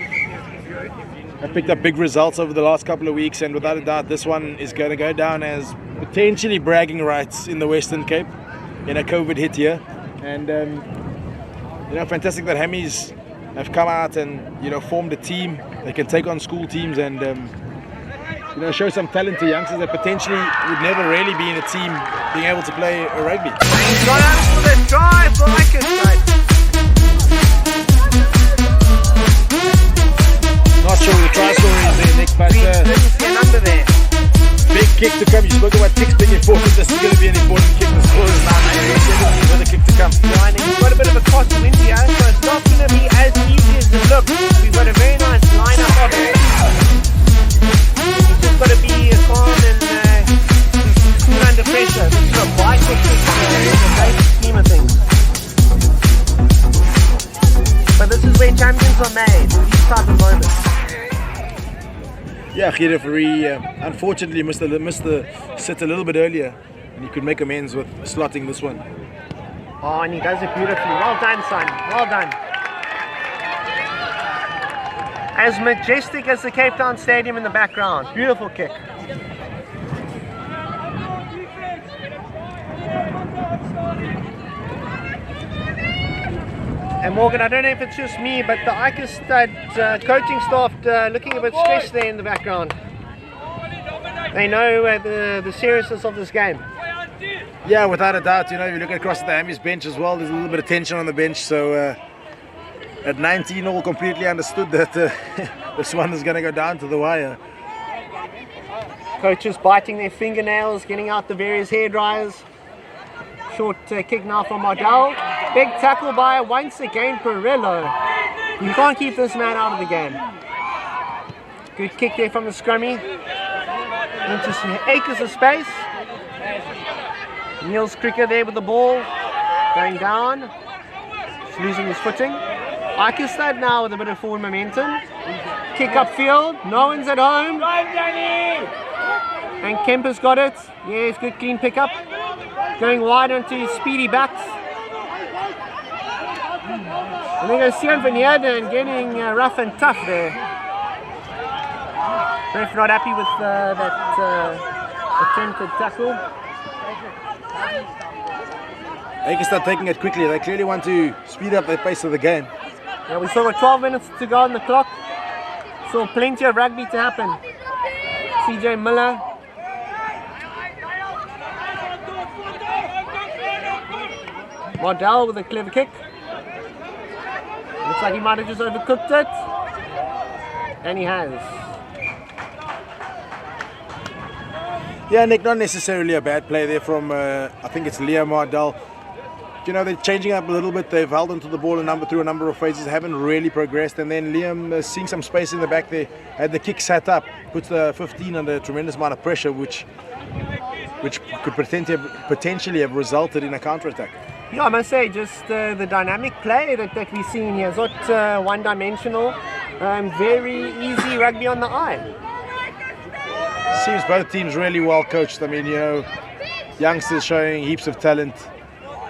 have picked up big results over the last couple of weeks, and without a doubt, this one is going to go down as potentially bragging rights in the Western Cape in a COVID hit here. And you know, fantastic that Hammies have come out and, you know, formed a team. They can take on school teams and you know, show some talent to youngsters that potentially would never really be in a team being able to play a rugby. He's gone out for the try for Eikestad. Not sure what the try story is there, Nick, but Didn't see a number there. big kick to come. You spoke about kicks being important. This is going to be an important kick. The score is 9-9. Another kick to come. Yeah, and he's got a bit of a crosswind here, so it's not going to be as easy as it looks. We've got a very nice lineup of it. You've just got to be calm and cool under pressure. This is a vital kick in the basic scheme of things. But this is where champions are made, in these type of moments. Yeah, the referee unfortunately missed the sit a little bit earlier, and he could make amends with slotting this one. Oh, and he does it beautifully. Well done, son. Well done. As majestic as the Cape Town Stadium in the background. Beautiful kick. And Morgan, I don't know if it's just me, but the Eikestad coaching staff looking a bit stressed there in the background. They know the seriousness of this game. Yeah, without a doubt. You know, if you look across the Hammies bench as well, there's a little bit of tension on the bench. So at 19, all completely understood that this one is going to go down to the wire. Coaches biting their fingernails, getting out the various hair dryers. Short kick now from Mardell. Big tackle by once again Perello. You can't keep this man out of the game. Good kick there from the scrummy. Into some acres of space. Niels Cricker there with the ball. Going down. He's losing his footing. Eikestad now with a bit of forward momentum. Kick upfield. No one's at home. And Kemper's got it. Yes, good clean pickup. Going wide onto his speedy backs. And then goes Sian van Heerden getting rough and tough there. Ref not happy with that attempted tackle. Eikestad taking it quickly. They clearly want to speed up the pace of the game. Yeah, we still got 12 minutes to go on the clock. Still plenty of rugby to happen. CJ Miller. Mardell with a clever kick. Looks like he might have just overcooked it. And he has. Yeah, Nick, not necessarily a bad play there from, I think it's Liam Mardell. You know, they're changing up a little bit. They've held onto the ball through a number of phases, haven't really progressed. And then Liam, seeing some space in the back there, had the kick set up, puts the 15 under a tremendous amount of pressure, which could potentially have resulted in a counter-attack. Yeah, I must say, just the dynamic play that we're seeing here is not one-dimensional. Very easy rugby on the eye. Seems both teams really well coached. I mean, you know, youngsters showing heaps of talent,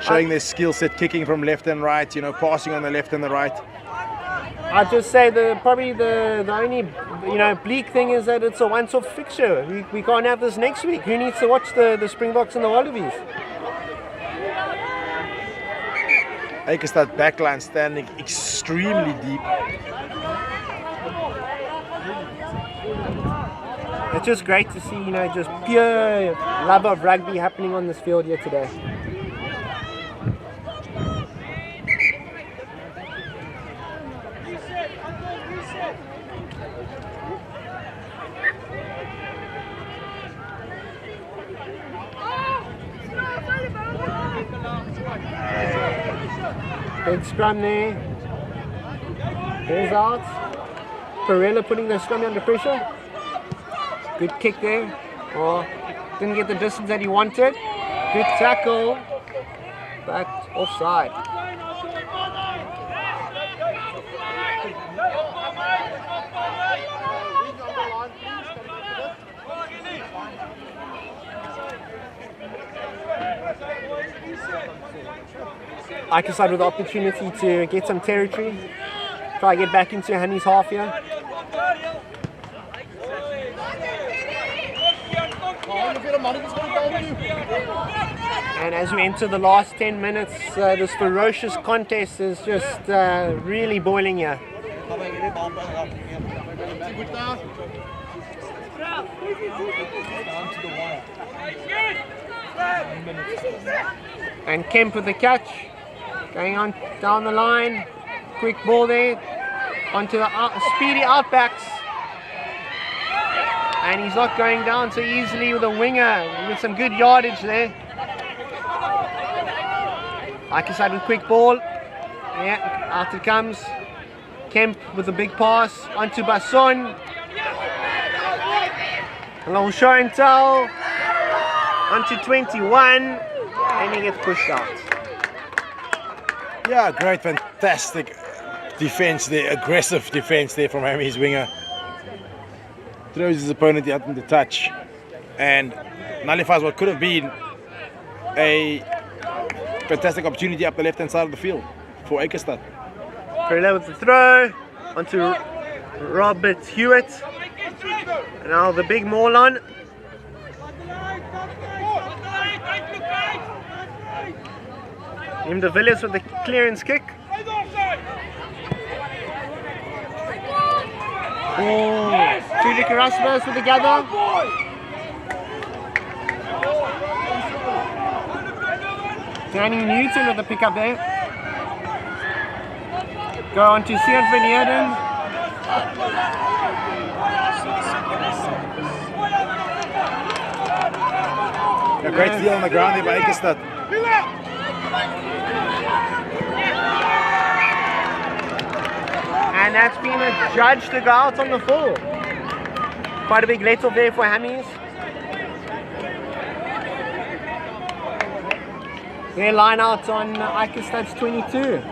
showing their skill set, kicking from left and right, you know, passing on the left and the right. I'd just say probably the only, you know, bleak thing is that it's a once-off fixture. We can't have this next week. Who needs to watch the Springboks and the Wallabies? Eikestad backline standing extremely deep. It's just great to see, you know, just pure love of rugby happening on this field here today. Big scrum there. There's out. Perella putting the scrum under pressure. Good kick there. Oh, didn't get the distance that he wanted. Good tackle. But offside. Eikestad with the opportunity to get some territory, try to get back into Hammy's half here. And as we enter the last 10 minutes, this ferocious contest is just really boiling here. And Kemp with the catch, going on down the line, quick ball there, onto the speedy outbacks. And he's not going down so easily with a winger, with some good yardage there. Eikestad with quick ball, yeah, out it comes. Kemp with a big pass, onto Basson. A little show and tell, onto 21. And he gets pushed out. Yeah, great, fantastic defense there, aggressive defense there from Hammy's winger. Throws his opponent out in the touch and nullifies what could have been a fantastic opportunity up the left-hand side of the field for Eikestad. Perella with the throw onto Robert Hewitt. And now the big maul-on. Im de Villiers with the clearance kick. Julius Erasmus with the gather. Danny Newton with the pickup there. Go on to Sian van Heerden. A great steal on the ground there by Eikestad. And that's been adjudged to go out on the full. Quite a big let-off there for Hammies. Their line out on Eikestad's 22.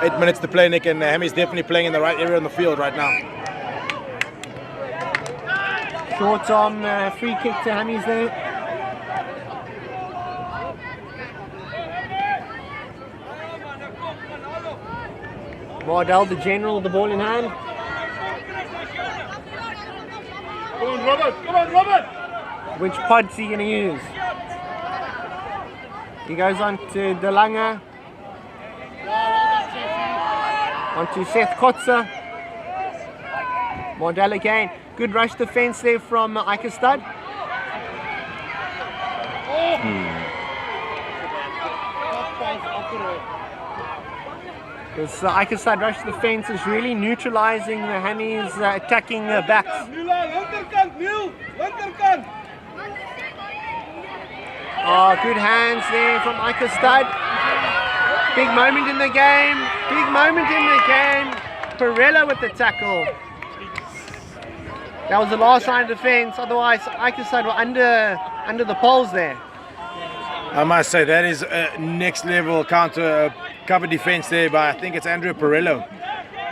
Eight minutes to play, Nick, and Hammy's definitely playing in the right area on the field right now. Short arm free kick to Hammies there. Mardell, the general, with the ball in hand. Come on, Robert! Come on, Robert! Which pod's he going to use? He goes on to De Lange. On to Seth Kotzer. Mardell again. Good rush defense there from Eikestad. This Eikestad rush defense is really neutralizing the Hammies attacking backs. Oh, good hands there from Eikestad. Big moment in the game. Big moment in the game. Perella with the tackle. That was the last line of defense. Otherwise, Eikestad were under the poles there. I must say that is a next level counter cover defense there by, I think it's Andrew Perello.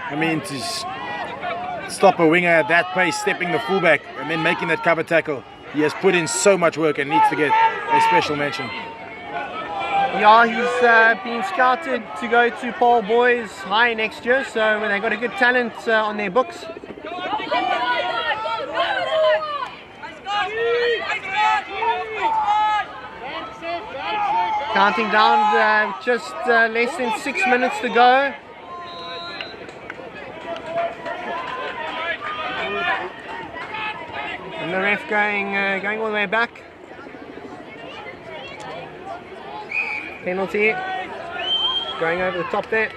I mean, to stop a winger at that pace, stepping the fullback and then making that cover tackle. He has put in so much work and needs to get a special mention. Yeah, he's been scouted to go to Paul Boys High next year, so they got a good talent on their books. Counting down, just less than 6 minutes to go. And the ref going all the way back. Penalty. Going over the top there.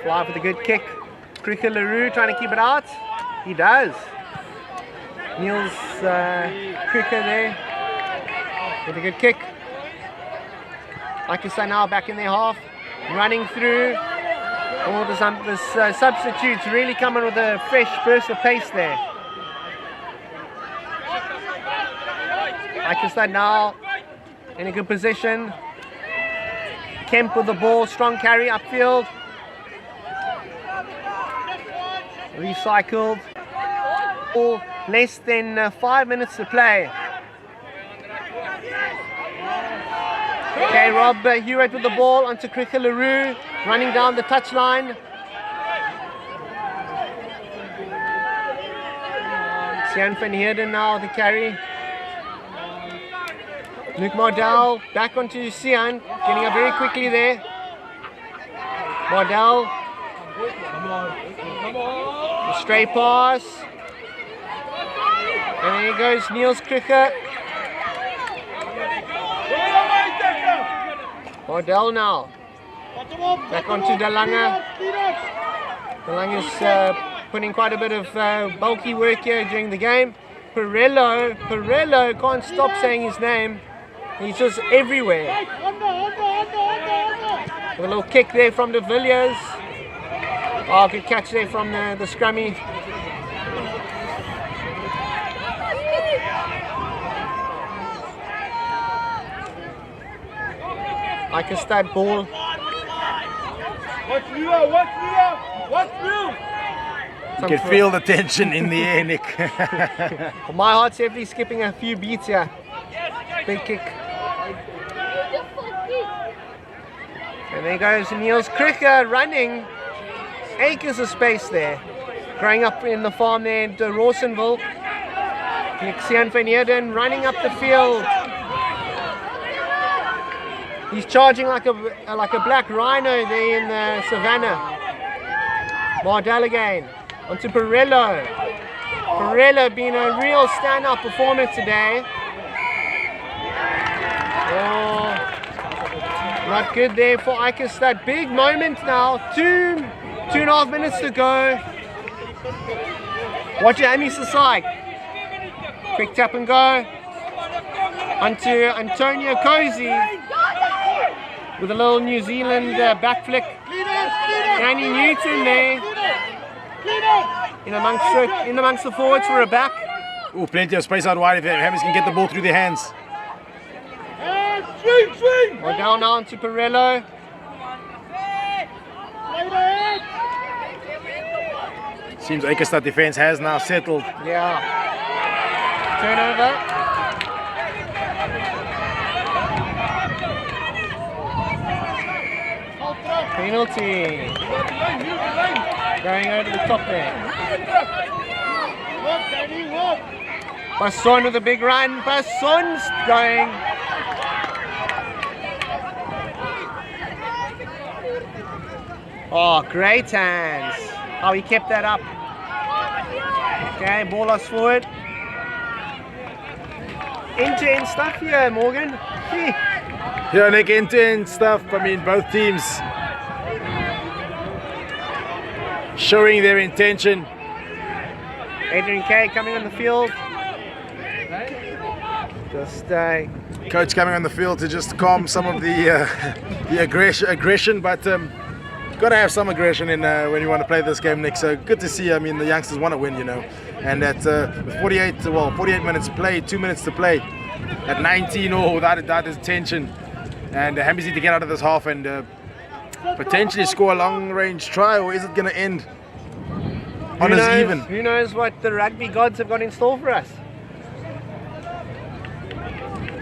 Fly for the good kick. Cricket LaRue trying to keep it out. He does. Niels Cricket there with a good kick. Eikestad now back in their half. Running through. All the substitutes really coming with a fresh burst of pace there. Eikestad now in a good position. Kemp with the ball, strong carry upfield. Recycled. Less than 5 minutes to play. Okay, Rob Hewitt with the ball onto Cricket LaRue, running down the touchline. Sian van Heerden now the carry. Luke Mardell back onto Sian, getting up very quickly there. Mardell. A stray pass. And there goes Niels Cricket. Mardell now. Back onto De Lange. De Lange's putting quite a bit of bulky work here during the game. Perello can't stop saying his name. He's just everywhere. With a little kick there from De Villiers. Oh, good catch there from the scrummy. Eikestad ball. You can feel the tension in the air, Nick. Well, my heart's definitely skipping a few beats here. Big kick. And there goes Niels Cricket running. Acres of space there. Growing up in the farm there in Rawsonville. Sian van Heerden running up the field. He's charging like a black rhino there in the savannah. Mardell again. Onto Perello. Perello being a real standout performer today. Oh, not good there for Eikestad. Big moment now. 2.5 minutes to go. Watch your Hammies aside. Quick tap and go. Onto Antonio Cozy with a little New Zealand back flick. Danny Newton there. In amongst the forwards for a back. Oh, plenty of space out wide if the Hammies can get the ball through their hands. We're down now to Perello. Seems Eikestad defense has now settled. Yeah. Turnover. Penalty. Going over the top there. Basson with a big run. Basson's going. Oh, great hands. Oh, he kept that up. Okay, ball lost forward. End-to-end stuff here, Morgan. Gee. Yeah, Nick, end-to-end stuff. I mean, both teams showing their intention. Adrian Kay coming on the field. Just Coach coming on the field to just calm some of the aggression, but got to have some aggression in when you want to play this game, Nick. So good to see. I mean, the youngsters want to win, you know, and at 48 minutes to play, 2 minutes to play, at 19 all, that is tension, and Hammies need to get out of this half and potentially score a long-range try, or is it going to end on as even? Who knows what the rugby gods have got in store for us?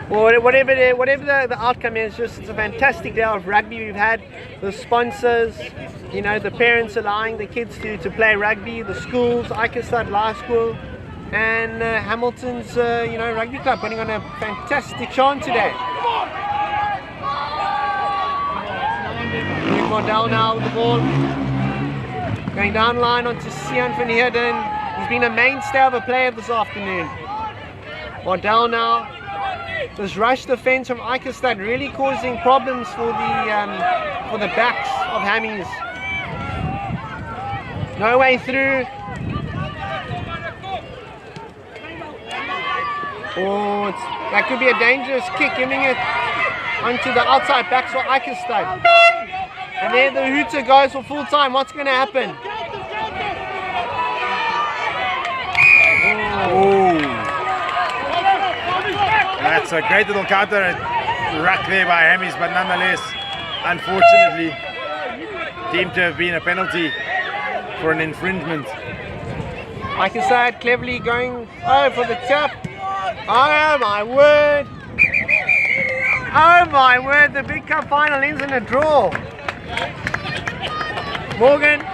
Well, whatever the outcome is, just it's a fantastic day of rugby we've had. The sponsors, you know, the parents allowing the kids to play rugby, the schools, Eikestad Law School, and Hamilton's rugby club putting on a fantastic show today. Luke Mordell now with the ball. Going down line onto Sian van Heerden. He's been a mainstay of a player this afternoon. Mordell now. This rush defense from Eikestad really causing problems for the backs of Hammies. No way through. Oh, that could be a dangerous kick, giving it onto the outside backs for Eikestad. And there the hooter goes for full time. What's going to happen? Oh. That's a great little counter ruck there by Hammies, but nonetheless, unfortunately, deemed to have been a penalty for an infringement. Eikestad cleverly going for the tap. Oh my word! Oh my word! The Big Cup final ends in a draw. Morgan,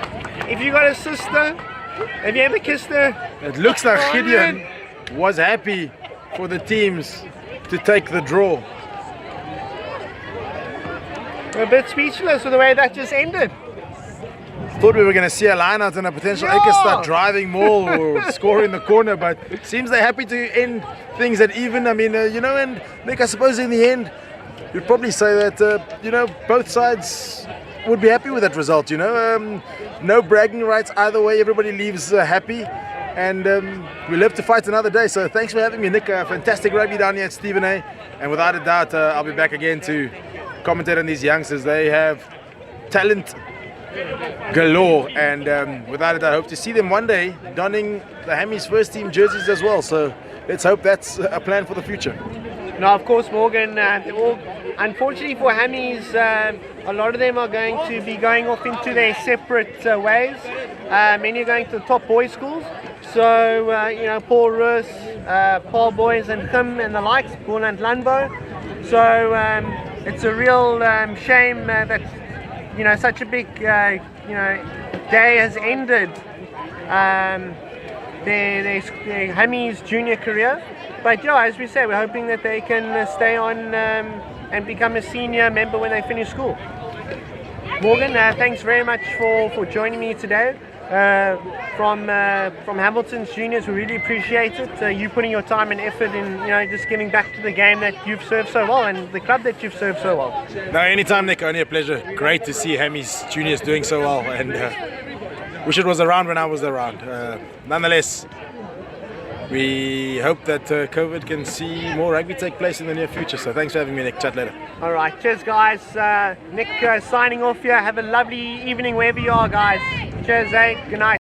if you got a sister, have you ever kissed her? It looks like Gideon was happy for the teams to take the draw. We're a bit speechless with the way that just ended. Thought we were going to see a line out and a potential Eikestad driving maul or score in the corner, but seems they're happy to end things at even. I mean, and Nick, I suppose in the end, you'd probably say that, both sides would be happy with that result, no bragging rights either way, everybody leaves happy. And we live to fight another day. So thanks for having me, Nick. Fantastic rugby down here at Stephen A. And without a doubt, I'll be back again to commentate on these youngsters. They have talent galore. And without a doubt, I hope to see them one day donning the Hammies first team jerseys as well. So let's hope that's a plan for the future. Now, of course, Morgan, unfortunately for Hammies, a lot of them are going to be going off into their separate ways. Many are going to the top boys' schools. So, Paul Roos, Paul Boys and Kim and the likes, Paul and Landbo. So, it's a real shame that, such a big, day has ended their Hammies junior career. But, as we say, we're hoping that they can stay on and become a senior member when they finish school. Morgan, thanks very much for joining me today. From Hamilton's juniors, we really appreciate it. You putting your time and effort in, just giving back to the game that you've served so well and the club that you've served so well. No, anytime, Nick. Only a pleasure. Great to see Hammies juniors doing so well, and wish it was around when I was around. Nonetheless, we hope that COVID can see more rugby take place in the near future. So thanks for having me, Nick. Chat later. All right, cheers, guys. Nick signing off here. Have a lovely evening wherever you are, guys. Cheers, good night.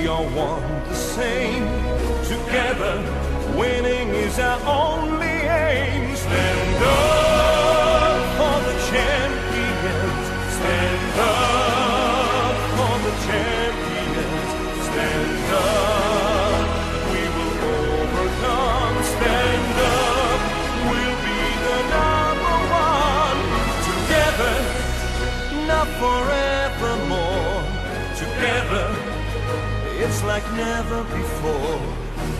we are one the same. Together, winning is our only aim. Stand up for the champions. Stand up for the champions. Stand up, we will overcome. Stand up, we'll be the number one. Together, not forevermore. Together, it's like never before.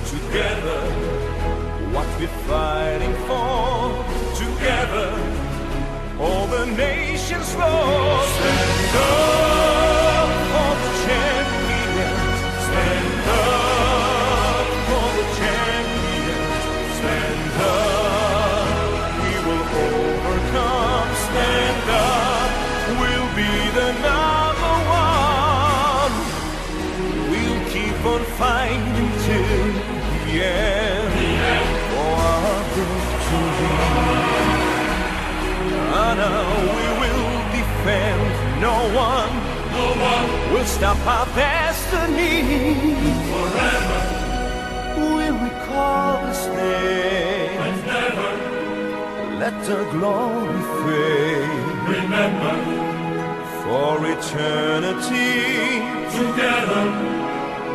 Together, what we're fighting for. Together, all the nations roar. Stand up for the champions. Stand up for the champions. Stand up, we will overcome. Stand up, we'll be the number one. We'll keep on fighting till the end. For our victory. We will defend. No one will stop our destiny. Forever we'll recall this day. And never let the glory fade. Remember, for eternity. Together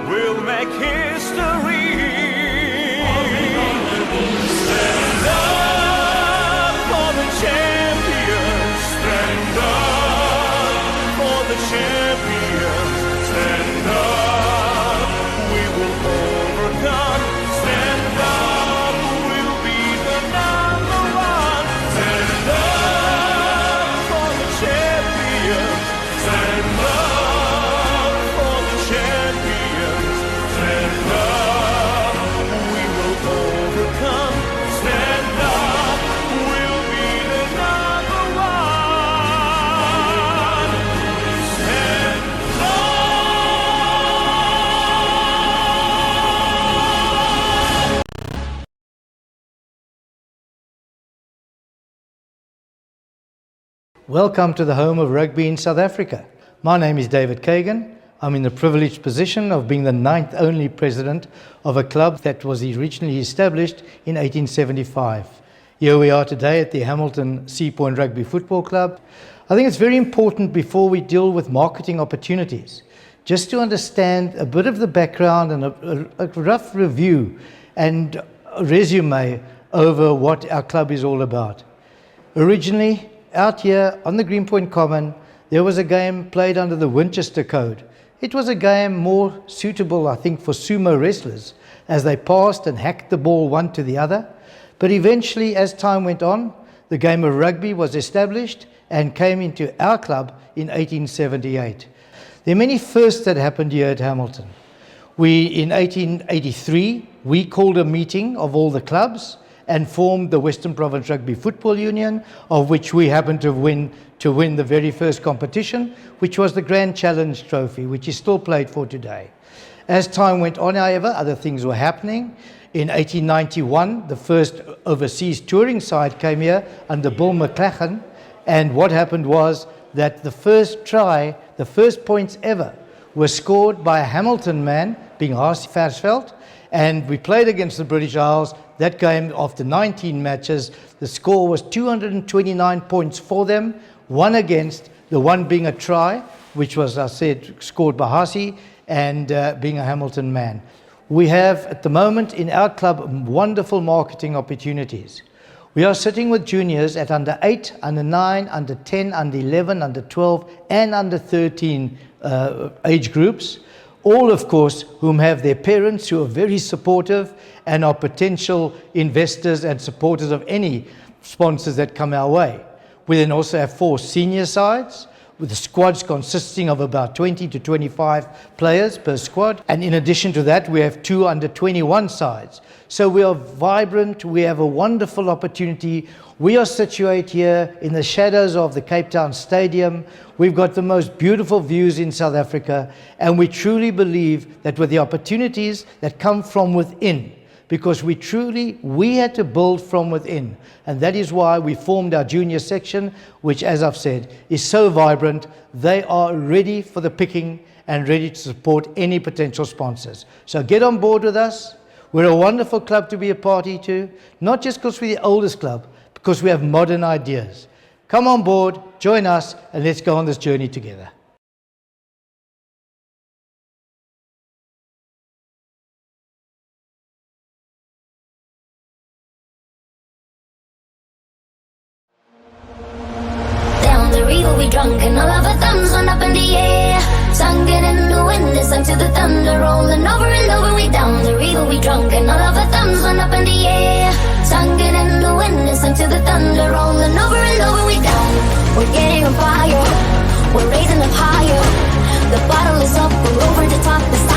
we'll make history. Stand up for the champions. Stand up for the champions. Stand up, we will overcome. Stand up, we'll be the number one. Stand up for the champions. Stand up for the champions. Stand up, we will overcome. Stand up, we'll be the number one. Stand Welcome to the home of rugby in South Africa. My name is David Kagan. I'm in the privileged position of being the 9th only president of a club that was originally established in 1875. Here we are today at the Hamilton Sea Point Rugby Football Club. I think it's very important before we deal with marketing opportunities, just to understand a bit of the background and a rough review and a resume over what our club is all about. Originally, out here on the Greenpoint Common, there was a game played under the Winchester Code. It was a game more suitable, I think, for sumo wrestlers as they passed and hacked the ball one to the other. But eventually, as time went on, the game of rugby was established and came into our club in 1878. There are many firsts that happened here at Hamilton. In 1883, we called a meeting of all the clubs and formed the Western Province Rugby Football Union, of which we happened to win the very first competition, which was the Grand Challenge Trophy, which is still played for today. As time went on, however, other things were happening. In 1891, the first overseas touring side came here under Bill McLachlan, and what happened was that the first try, the first points ever, were scored by a Hamilton man, being Haas Versveld, and we played against the British Isles. That game, after 19 matches, the score was 229 points for them, one against, the one being a try, which was, I said, scored by Hasi, and being a Hamilton man. We have, at the moment, in our club, wonderful marketing opportunities. We are sitting with juniors at under 8, under 9, under 10, under 11, under 12, and under 13 age groups. All, of course, whom have their parents who are very supportive and are potential investors and supporters of any sponsors that come our way. We then also have 4 senior sides, with the squads consisting of about 20 to 25 players per squad. And in addition to that, we have 2 under 21 sides. So we are vibrant, we have a wonderful opportunity. We are situated here in the shadows of the Cape Town Stadium. We've got the most beautiful views in South Africa, and we truly believe that with the opportunities that come from within, because we had to build from within. And that is why we formed our junior section, which, as I've said, is so vibrant. They are ready for the picking, and ready to support any potential sponsors. So get on board with us. We're a wonderful club to be a party to, not just because we're the oldest club, because we have modern ideas. Come on board, join us, and let's go on this journey together. Down the river we drunk and all of our thumbs went up in the air. Singing in the wind, listen to the thunder rolling over and over. We down the river we drunk and all of our thumbs went up in the air. Singing in the wind, listen to the thunder rolling over and over. We down, we're getting on fire, we're raising up higher. The bottle is up, we're over the top.